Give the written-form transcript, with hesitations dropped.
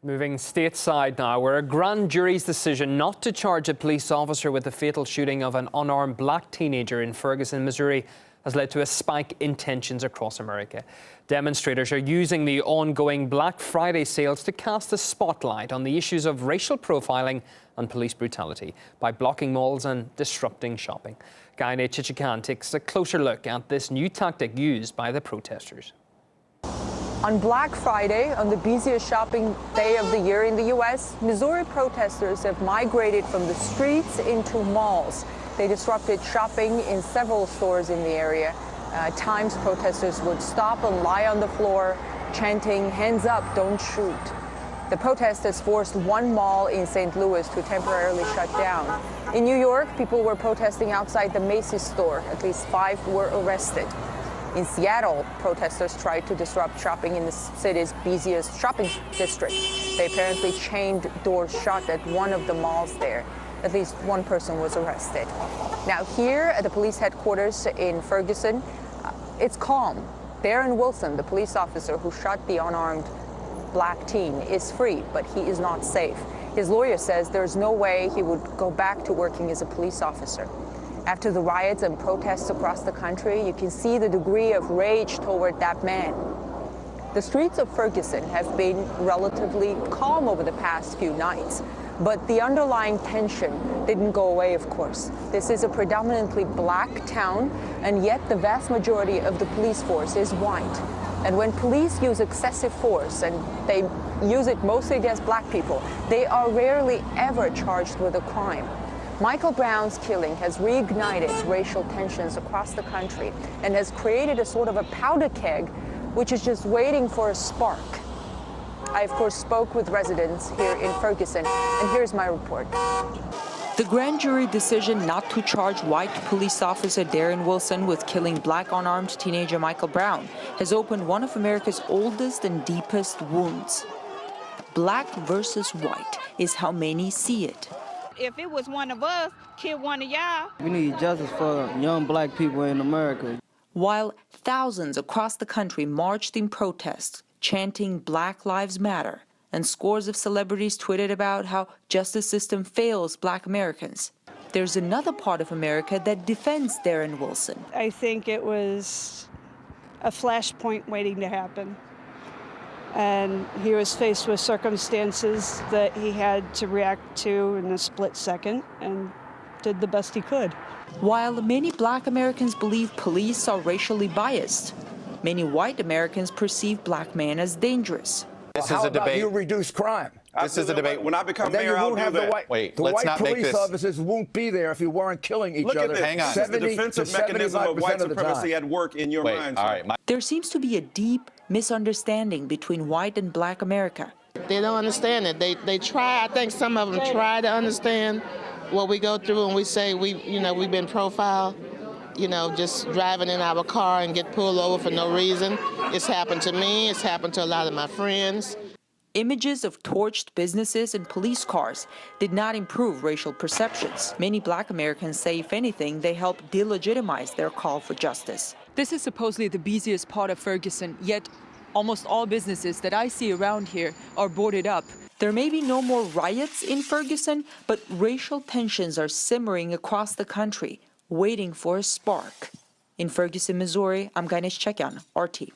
Moving stateside now, where a grand jury's decision not to charge a police officer with the fatal shooting of an unarmed black teenager in Ferguson, Missouri, has led to a spike in tensions across America. Demonstrators are using the ongoing Black Friday sales to cast a spotlight on the issues of racial profiling and police brutality by blocking malls and disrupting shopping. Gaine Chichikan takes a closer look at this new tactic used by the protesters. On Black Friday, on the busiest shopping day of the year in the U.S., Missouri protesters have migrated from the streets into malls. They disrupted shopping in several stores in the area. At times, protesters would stop and lie on the floor, chanting, "Hands up, don't shoot." The protesters forced one mall in St. Louis to temporarily shut down. In New York, people were protesting outside the Macy's store. At least 5 were arrested. In Seattle, protesters tried to disrupt shopping in the city's busiest shopping district. They apparently chained doors shut at one of the malls there. At least one person was arrested. Now here at the police headquarters in Ferguson, it's calm. Darren Wilson, the police officer who shot the unarmed black teen, is free, but he is not safe. His lawyer says there's no way he would go back to working as a police officer. After the riots and protests across the country, you can see the degree of rage toward that man. The streets of Ferguson have been relatively calm over the past few nights, but the underlying tension didn't go away, of course. This is a predominantly black town, and yet the vast majority of the police force is white. And when police use excessive force, and they use it mostly against black people, they are rarely ever charged with a crime. Michael Brown's killing has reignited racial tensions across the country and has created a sort of a powder keg, which is just waiting for a spark. I, of course, spoke with residents here in Ferguson, and here's my report. The grand jury decision not to charge white police officer Darren Wilson with killing black unarmed teenager Michael Brown has opened one of America's oldest and deepest wounds. Black versus white is how many see it. If it was one of us, kill one of y'all. We need justice for young black people in America. While thousands across the country marched in protest, chanting Black Lives Matter, and scores of celebrities tweeted about how justice system fails black Americans, there's another part of America that defends Darren Wilson. I think it was a flashpoint waiting to happen. And he was faced with circumstances that he had to react to in a split second and did the best he could. While many black Americans believe police are racially biased, many white Americans perceive black men as dangerous. This is a debate. How about you reduce crime? This is a debate. When I become Then mayor, you I'll won't do have that. Wait, the let's white not make police this. officers won't be there if you weren't killing each Look other. at this. Hang on. This is the defensive mechanism of white supremacy at work in your mind. All right. There seems to be a deep misunderstanding between white and black America. They don't understand it. They try. I think some of them try to understand what we go through, and we say we've been profiled. Just driving in our car and get pulled over for no reason. It's happened to me. It's happened to a lot of my friends. Images of torched businesses and police cars did not improve racial perceptions. Many black Americans say, if anything, they help delegitimize their call for justice. This is supposedly the busiest part of Ferguson, yet almost all businesses that I see around here are boarded up. There may be no more riots in Ferguson, but racial tensions are simmering across the country, waiting for a spark. In Ferguson, Missouri, I'm Gaine Chichikan, RT.